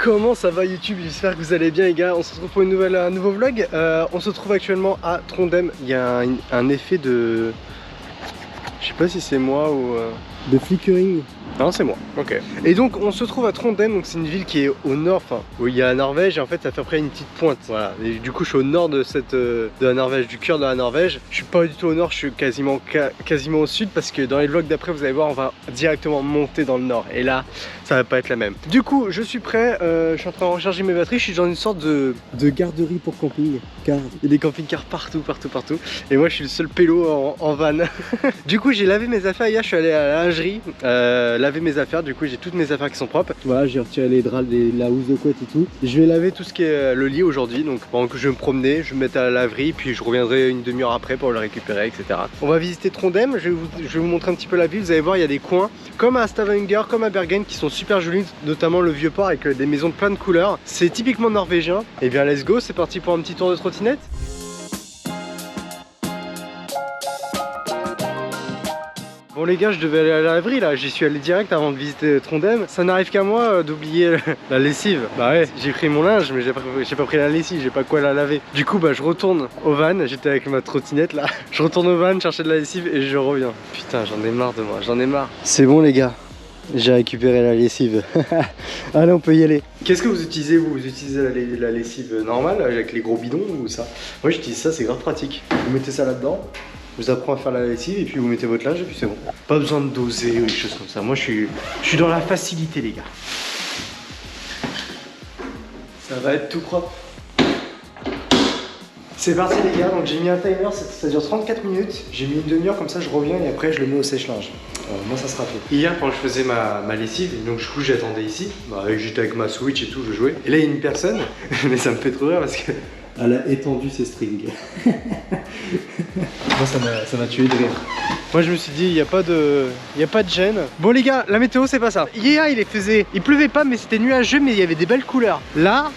Comment ça va YouTube? J'espère que vous allez bien les gars. On se retrouve pour un nouveau vlog. On se trouve actuellement à Trondheim. Il y a un effet de... Je sais pas si c'est moi ou... de flickering. Non, c'est moi. Ok. Et donc on se trouve à Trondheim, donc c'est une ville qui est au nord, enfin où il y a la Norvège et en fait ça fait à peu près une petite pointe. Voilà. Et du coup je suis au nord de la Norvège, du cœur de la Norvège. Je suis pas du tout au nord, je suis quasiment au sud parce que dans les vlogs d'après vous allez voir on va directement monter dans le nord. Et là ça va pas être la même. Du coup je suis prêt, je suis en train de recharger mes batteries, je suis dans une sorte de garderie pour camping. Car il y a des camping-cars partout. Et moi je suis le seul pélo en van. Du coup j'ai lavé mes affaires hier, je suis allé à la lingerie. Laver mes affaires, du coup j'ai toutes mes affaires qui sont propres. Voilà, j'ai retiré les draps, la housse de couette et tout. Je vais laver tout ce qui est le lit aujourd'hui, donc pendant que je vais me promener, je vais me mettre à la laverie, puis je reviendrai une demi-heure après pour le récupérer, etc. On va visiter Trondheim, je vais vous montrer un petit peu la ville. Vous allez voir, il y a des coins comme à Stavanger, comme à Bergen qui sont super jolis, notamment le vieux port avec des maisons de plein de couleurs. C'est typiquement norvégien. Et bien let's go, c'est parti pour un petit tour de trottinette. Bon les gars, je devais aller à la laverie là, j'y suis allé direct avant de visiter Trondheim. Ça n'arrive qu'à moi d'oublier la lessive. Bah ouais, j'ai pris mon linge mais j'ai pas pris la lessive, j'ai pas quoi la laver. Du coup bah je retourne au van, j'étais avec ma trottinette là. Je retourne au van chercher de la lessive et je reviens. Putain j'en ai marre de moi, j'en ai marre. C'est bon les gars, j'ai récupéré la lessive. Allez on peut y aller. Qu'est-ce que vous utilisez vous? Vous utilisez la lessive normale avec les gros bidons ou ça? Moi j'utilise ça, c'est grave pratique. Vous mettez ça là-dedans. Vous apprend à faire la lessive et puis vous mettez votre linge et puis c'est bon. Pas besoin de doser ou des choses comme ça. Moi je suis dans la facilité les gars. Ça va être tout propre. C'est parti les gars, donc j'ai mis un timer, ça dure 34 minutes. J'ai mis une demi-heure comme ça je reviens et après je le mets au sèche-linge. Moi ça sera fait. Hier quand je faisais ma lessive, donc du coup j'attendais ici. Bah, j'étais avec ma Switch et tout, je jouais. Et là il y a une personne, mais ça me fait trop rire parce que... Elle a étendu ses strings. Moi ça m'a tué de rire. Moi je me suis dit il n'y a pas de gêne. Bon les gars, la météo c'est pas ça. Hier il pleuvait pas mais c'était nuageux mais il y avait des belles couleurs. Là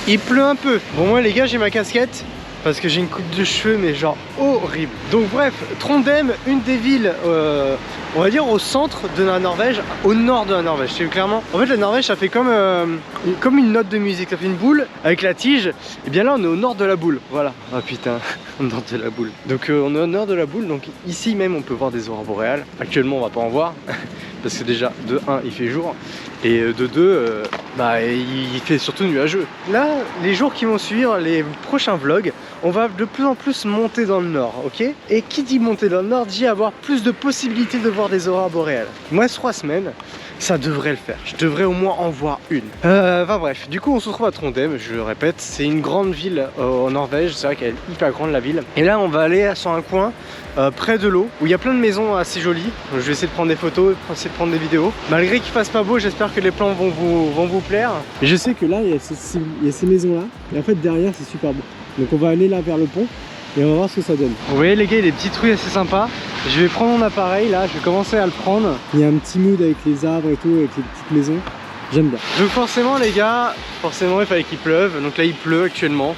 il pleut un peu. Bon moi les gars j'ai ma casquette parce que j'ai une coupe de cheveux mais genre horrible. Donc bref, Trondheim, une des villes on va dire au centre de la Norvège, au nord de la Norvège. C'est clairement. En fait la Norvège ça fait comme une note de musique, ça fait une boule avec la tige. Et bien là on est au nord de la boule. Voilà. Ah putain, au nord de la boule. Donc on est au nord de la boule, donc ici même on peut voir des aurores boréales. Actuellement on va pas en voir. Parce que déjà de 1 il fait jour et de 2 bah il fait surtout nuageux. Là les jours qui vont suivre, les prochains vlogs, on va de plus en plus monter dans le nord, ok? Et qui dit monter dans le nord dit avoir plus de possibilités de voir des aurores boréales. Moi 3 semaines ça devrait le faire, je devrais au moins en voir une. Enfin bref, du coup on se retrouve à Trondheim, je le répète, c'est une grande ville en Norvège, c'est vrai qu'elle est hyper grande la ville. Et là on va aller sur un coin près de l'eau, où il y a plein de maisons assez jolies. Je vais essayer de prendre des photos, essayer de prendre des vidéos. Malgré qu'il fasse pas beau, j'espère que les plans vont vous plaire. Et je sais que là il y a ces maisons là, et en fait derrière c'est super beau. Donc on va aller là vers le pont. Et on va voir ce que ça donne. Vous voyez les gars, il y a des petites rues assez sympas. Je vais prendre mon appareil là, je vais commencer à le prendre. Il y a un petit mood avec les arbres et tout, avec les petites maisons. J'aime bien. Donc forcément les gars, il fallait qu'il pleuve. Donc là il pleut actuellement.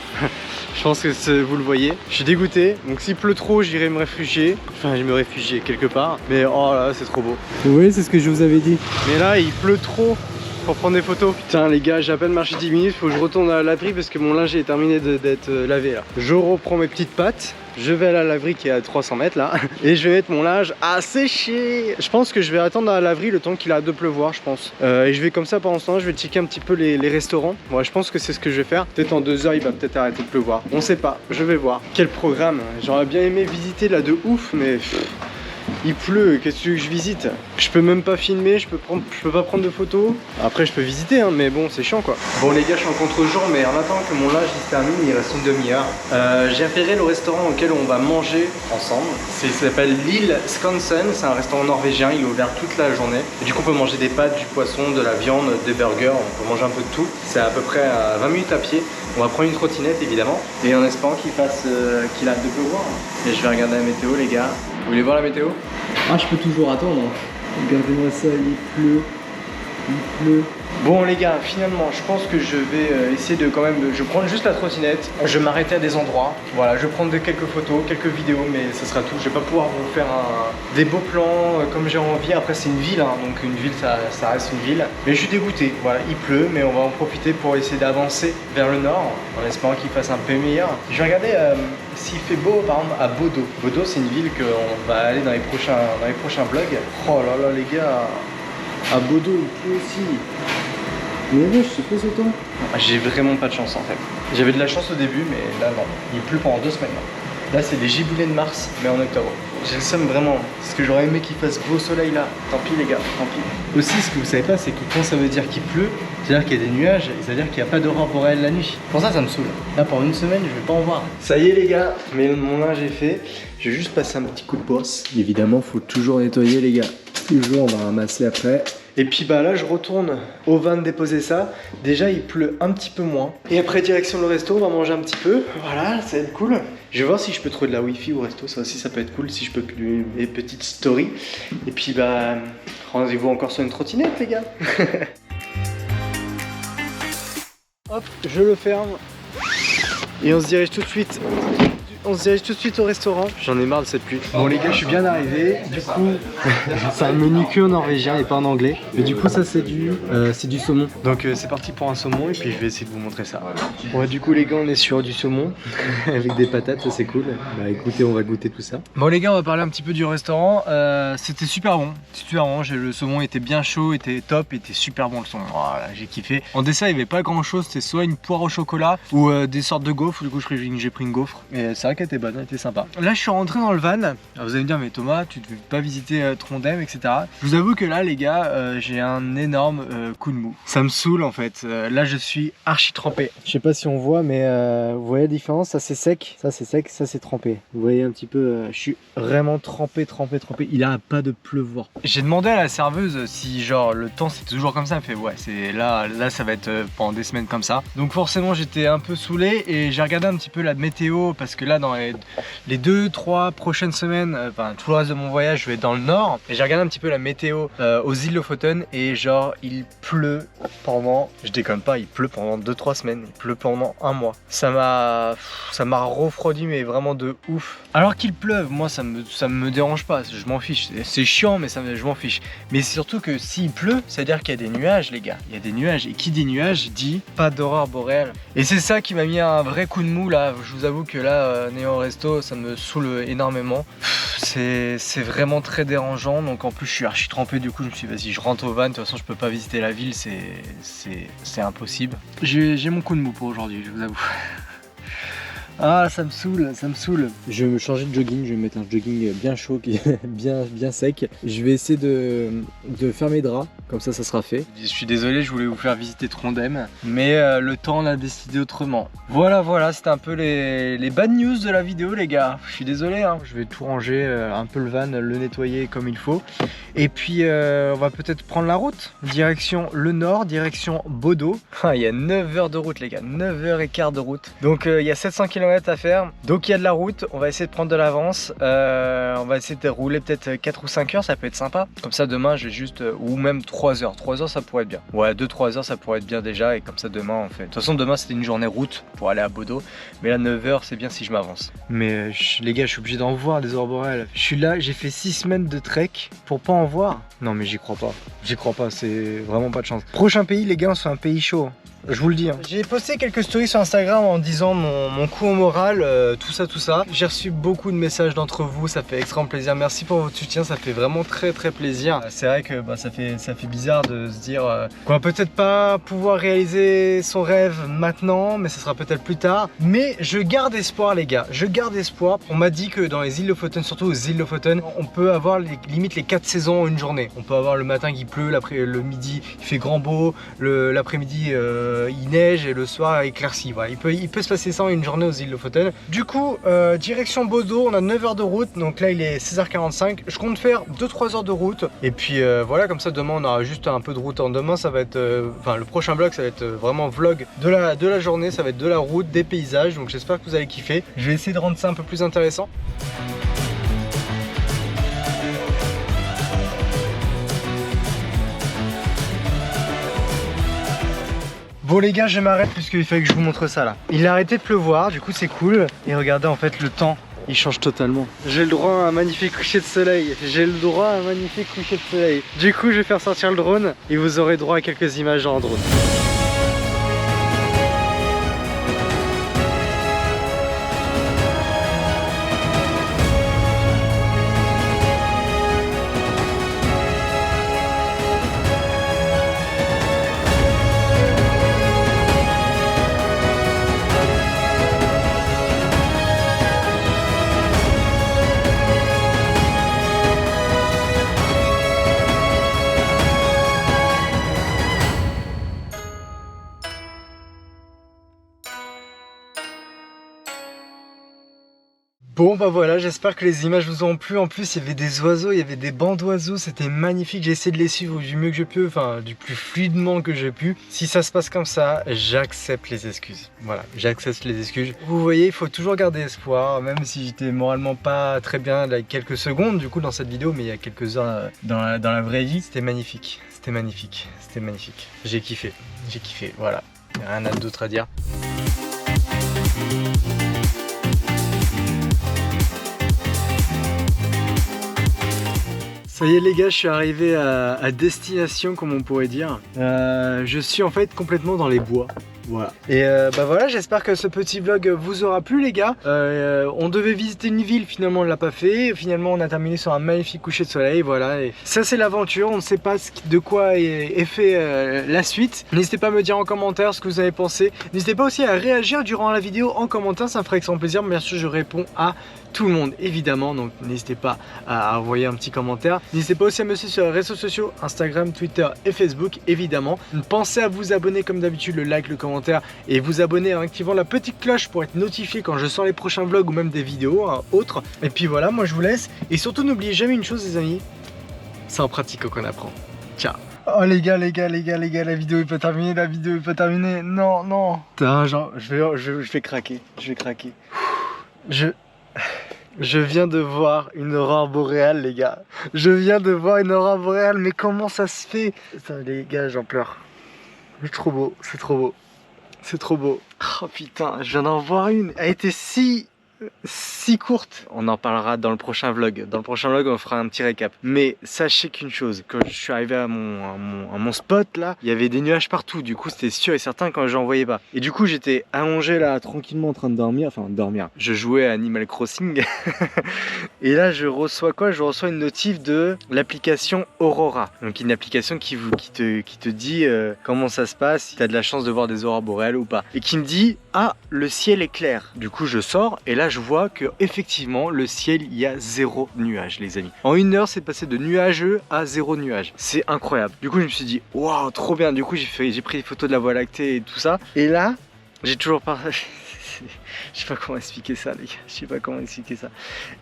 Je pense que vous le voyez. Je suis dégoûté. Donc s'il pleut trop, j'irai me réfugier. Enfin, je vais me réfugier quelque part. Mais oh là, c'est trop beau. Vous voyez, c'est ce que je vous avais dit. Mais là, il pleut trop pour prendre des photos. Putain les gars, j'ai à peine marché 10 minutes, faut que je retourne à la laverie parce que mon linge est terminé d'être lavé là. Je reprends mes petites pattes, je vais à la laverie qui est à 300 mètres là et je vais mettre mon linge à sécher. Je pense que je vais attendre à la laverie le temps qu'il arrête de pleuvoir, je pense. Et je vais comme ça pendant ce temps, je vais checker un petit peu les restaurants. Ouais, je pense que c'est ce que je vais faire. Peut-être en 2 heures il va peut-être arrêter de pleuvoir. On sait pas, je vais voir. Quel programme. J'aurais bien aimé visiter là de ouf mais... Il pleut, qu'est-ce que tu veux que je visite? Je peux même pas filmer, je peux pas prendre de photos. Après je peux visiter hein, mais bon c'est chiant quoi. Bon les gars, je suis en contre-jour mais en attendant que mon linge il se termine, il reste une demi-heure. J'ai repéré le restaurant auquel on va manger ensemble. Ça s'appelle l'île Skansen, c'est un restaurant norvégien, il est ouvert toute la journée. Et du coup on peut manger des pâtes, du poisson, de la viande, des burgers, on peut manger un peu de tout. C'est à peu près à 20 minutes à pied. On va prendre une trottinette évidemment. Et en espérant qu'il arrête de pleuvoir. Et je vais regarder la météo les gars. Vous voulez voir la météo? Ah, je peux toujours attendre. Regardez-moi ça, il pleut. il pleut. Bon les gars, finalement, je pense que je vais essayer de quand même, je vais prendre juste la trottinette, je vais m'arrêter à des endroits, voilà, je vais prendre quelques photos, quelques vidéos, mais ça sera tout. Je vais pas pouvoir vous faire des beaux plans comme j'ai envie. Après c'est une ville, hein, donc une ville ça reste une ville. Mais je suis dégoûté, voilà, il pleut, mais on va en profiter pour essayer d'avancer vers le nord, en espérant qu'il fasse un peu meilleur. Je vais regarder s'il fait beau par exemple à Bodo. Bodo c'est une ville qu'on va aller dans les prochains vlogs. Oh là là les gars, à Bodo il pleut aussi. Mais wesh, c'est quoi ce temps? J'ai vraiment pas de chance en fait. J'avais de la chance au début, mais là non. Il pleut pendant 2 semaines. Là c'est des giboulées de mars, mais en octobre. J'ai le seum vraiment, parce que j'aurais aimé qu'il fasse beau soleil là. Tant pis les gars, tant pis. Aussi ce que vous savez pas, c'est que quand ça veut dire qu'il pleut, c'est-à-dire qu'il y a des nuages, et c'est-à-dire qu'il n'y a pas d'aurore boréale la nuit. Pour ça me saoule. Là pendant une semaine, je vais pas en voir. Ça y est les gars, mon linge est fait. Je vais juste passer un petit coup de brosse. Évidemment, faut toujours nettoyer les gars. Toujours, on va ramasser après. Et puis bah là je retourne au van déposer ça. Déjà il pleut un petit peu moins. Et après direction le resto, on va manger un petit peu. Voilà, ça va être cool. Je vais voir si je peux trouver de la wifi au resto, ça aussi ça peut être cool si je peux des petites stories. Et puis bah rendez-vous encore sur une trottinette les gars. Hop, je le ferme. Et on se dirige tout de suite. Au restaurant. J'en ai marre de cette pluie. Bon les gars, je suis bien arrivé. Du coup, c'est un menu que en norvégien et pas en anglais. Mais du coup, ça c'est du saumon. Donc c'est parti pour un saumon et puis je vais essayer de vous montrer ça. Bon du coup les gars, on est sur du saumon avec des patates, ça c'est cool. Bah écoutez, on va goûter tout ça. Bon les gars, on va parler un petit peu du restaurant. C'était super bon. Super bon. Le saumon était bien chaud, était top, était super bon le saumon. Voilà, j'ai kiffé. En dessert, il n'y avait pas grand chose. C'était soit une poire au chocolat ou des sortes de gaufres. Du coup, j'ai pris une gaufre. Et c'est qui était bonne, elle était sympa. Là je suis rentré dans le van. Alors, vous allez me dire mais Thomas tu ne veux pas visiter Trondheim etc. Je vous avoue que là les gars j'ai un énorme coup de mou. Ça me saoule en fait. Là je suis archi trempé. Je sais pas si on voit mais vous voyez la différence, ça c'est sec, ça c'est trempé. Vous voyez un petit peu, je suis vraiment trempé. Il a pas de pleuvoir. J'ai demandé à la serveuse si genre le temps c'est toujours comme ça. Elle fait ouais c'est là ça va être pendant des semaines comme ça. Donc forcément j'étais un peu saoulé et j'ai regardé un petit peu la météo parce que là dans les 2-3 prochaines semaines, enfin tout le reste de mon voyage, je vais dans le nord et j'ai regardé un petit peu la météo aux îles Lofoten et genre il pleut pendant, je déconne pas, il pleut pendant 2-3 semaines, il pleut pendant un mois. Ça m'a refroidi mais vraiment de ouf. Alors qu'il pleuve, moi ça me dérange pas, je m'en fiche. C'est chiant mais je m'en fiche. Mais c'est surtout que s'il pleut, ça veut dire qu'il y a des nuages les gars. Il y a des nuages et qui dit nuages dit pas d'aurore boréale. Et c'est ça qui m'a mis un vrai coup de mou là. Je vous avoue que là néant resto ça me saoule énormément. C'est vraiment très dérangeant. Donc en plus je suis archi trempé, du coup je me suis dit vas-y je rentre au van, de toute façon je peux pas visiter la ville, c'est impossible. J'ai mon coup de mou pour aujourd'hui, je vous avoue. Ah ça me saoule. Je vais me changer de jogging, je vais me mettre un jogging bien chaud, bien sec. Je vais essayer de faire mes draps, comme ça sera fait. Je suis désolé, je voulais vous faire visiter Trondheim, mais le temps on a décidé autrement. Voilà, c'était un peu les bad news de la vidéo les gars. Je suis désolé, hein. Je vais tout ranger, un peu le van, le nettoyer comme il faut. Et puis on va peut-être prendre la route, direction le nord, direction Bodo. Il y a 9 heures de route les gars, 9h15 de route. Donc il y a 700 km à faire, donc il y a de la route, on va essayer de prendre de l'avance, on va essayer de rouler peut-être 4 ou 5 heures, ça peut être sympa. Comme ça demain je vais juste, ou même 3 heures ça pourrait être bien. Ouais 2-3 heures ça pourrait être bien déjà, et comme ça demain on fait. De toute façon demain c'était une journée route pour aller à Bodo, mais là 9 heures c'est bien si je m'avance. Mais les gars je suis obligé d'en voir des aurores boréales. Je suis là, j'ai fait 6 semaines de trek pour pas en voir. Non mais j'y crois pas, c'est vraiment pas de chance. Prochain pays les gars, on se fait un pays chaud. Je vous le dis. J'ai posté quelques stories sur Instagram en disant mon coup au moral, tout ça. J'ai reçu beaucoup de messages d'entre vous, ça fait extrêmement plaisir. Merci pour votre soutien, ça fait vraiment très plaisir. C'est vrai que ça fait bizarre de se dire qu'on va peut-être pas pouvoir réaliser son rêve maintenant, mais ça sera peut-être plus tard. Mais je garde espoir les gars, je garde espoir. On m'a dit que dans les îles Lofoten, surtout aux îles Lofoten, on peut avoir limite les 4 saisons en une journée. On peut avoir le matin qui pleut, le midi il fait grand beau, l'après-midi il neige et le soir éclairci. Voilà. Il peut se passer ça en une journée aux îles Lofoten. Du coup, direction Bodo, on a 9 heures de route, donc là il est 16h45. Je compte faire 2-3 heures de route. Et puis voilà, comme ça demain on aura juste un peu de route. Demain ça va être, le prochain vlog ça va être vraiment vlog de la journée, ça va être de la route, des paysages. Donc j'espère que vous allez kiffer. Je vais essayer de rendre ça un peu plus intéressant. Bon les gars, je m'arrête puisqu'il fallait que je vous montre ça là. Il a arrêté de pleuvoir, du coup c'est cool. Et regardez en fait le temps, il change totalement. J'ai le droit à un magnifique coucher de soleil. J'ai le droit à un magnifique coucher de soleil. Du coup je vais faire sortir le drone et vous aurez droit à quelques images en drone. Bon bah voilà, j'espère que les images vous ont plu. En plus il y avait des oiseaux, il y avait des bancs d'oiseaux, c'était magnifique. J'ai essayé de les suivre du mieux que je peux, enfin du plus fluidement que j'ai pu. Si ça se passe comme ça, j'accepte les excuses. Voilà, j'accepte les excuses. Vous voyez, il faut toujours garder espoir, même si j'étais moralement pas très bien il y a quelques secondes du coup dans cette vidéo, mais il y a quelques heures dans la vraie vie. C'était magnifique, c'était magnifique, c'était magnifique. J'ai kiffé, voilà. Il n'y a rien d'autre à dire. Ça y est les gars, je suis arrivé à destination comme on pourrait dire. Je suis en fait complètement dans les bois. Voilà. Et bah voilà, j'espère que ce petit vlog vous aura plu les gars. On devait visiter une ville, finalement on l'a pas fait. Finalement on a terminé sur un magnifique coucher de soleil. Voilà. Et ça c'est l'aventure, on ne sait pas de quoi est fait la suite. N'hésitez pas à me dire en commentaire ce que vous avez pensé. N'hésitez pas aussi à réagir durant la vidéo en commentaire, ça me ferait extrêmement plaisir. Bien sûr je réponds à tout le monde évidemment, donc n'hésitez pas à envoyer un petit commentaire. N'hésitez pas aussi à me suivre sur les réseaux sociaux, Instagram, Twitter et Facebook évidemment. Pensez à vous abonner comme d'habitude, le like, le commentaire et vous abonner en activant la petite cloche pour être notifié quand je sors les prochains vlogs ou même des vidéos autres. Et puis voilà, moi je vous laisse et surtout n'oubliez jamais une chose les amis, c'est en pratiquant qu'on apprend. Ciao. Oh les gars, la vidéo est pas terminée, non, non. Putain, genre, je vais craquer, Je viens de voir une aurore boréale les gars. Mais comment ça se fait? Putain, les gars, j'en pleure. C'est trop beau. Oh putain, je viens d'en voir une. Elle était si courte. On en parlera dans le prochain vlog. Dans le prochain vlog, on fera un petit récap. Mais sachez qu'une chose, quand je suis arrivé à mon spot là, il y avait des nuages partout. Du coup, c'était sûr et certain quand j'en voyais pas. Et du coup, j'étais allongé là, tranquillement en train de dormir. Enfin, dormir. Je jouais à Animal Crossing. Et là, je reçois quoi? Je reçois une notif de l'application Aurora. Donc, une application qui te dit comment ça se passe, si tu as de la chance de voir des aurores boréales ou pas. Et qui me dit, ah, le ciel est clair. Du coup, je sors et là, je vois que effectivement le ciel, il y a 0 nuage les amis. En 1 heure c'est passé de nuageux à 0 nuage. C'est incroyable. Du coup je me suis dit waouh trop bien. Du coup j'ai pris des photos de la Voie lactée et tout ça. Et là j'ai toujours pas... Je sais pas comment expliquer ça les gars.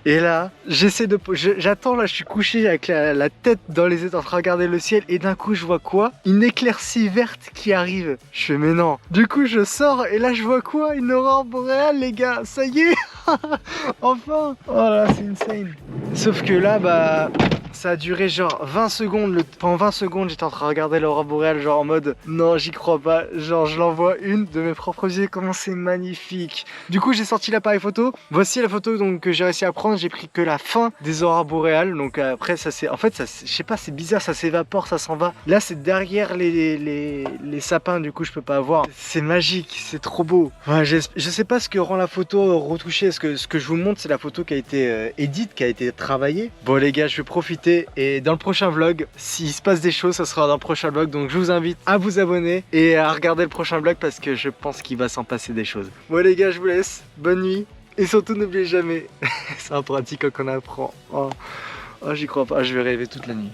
Et là j'attends là, je suis couché avec la tête dans les étoiles en train de regarder le ciel. Et d'un coup je vois quoi? Une éclaircie verte qui arrive. Je fais mais non. Du coup je sors et là je vois quoi? Une aurore boréale les gars. Ça y est. Enfin. Oh là c'est insane. Sauf que là bah ça a duré genre 20 secondes. Pendant 20 secondes j'étais en train de regarder l'aurore boréale genre en mode non j'y crois pas. Genre je l'envoie une de mes propres yeux. Comment c'est magnifique. Du coup j'ai sorti l'appareil photo. Voici la photo donc que j'ai réussi à prendre. J'ai pris que la fin des aurores boréales. Donc après ça c'est... En fait ça, je sais pas, c'est bizarre, ça s'évapore, ça s'en va. Là c'est derrière les sapins, du coup je peux pas voir. C'est magique, c'est trop beau. Enfin, je sais pas ce que rend la photo retouchée. Ce que je vous montre c'est la photo qui a été édite, qui a été travaillée. Bon les gars je vais profiter et dans le prochain vlog, s'il se passe des choses ça sera dans le prochain vlog. Donc je vous invite à vous abonner et à regarder le prochain vlog parce que je pense qu'il va s'en passer des choses. Bon les gars je vous laisse, bonne nuit et surtout n'oubliez jamais, c'est en pratiquant qu'on apprend. Oh j'y crois pas, je vais rêver toute la nuit.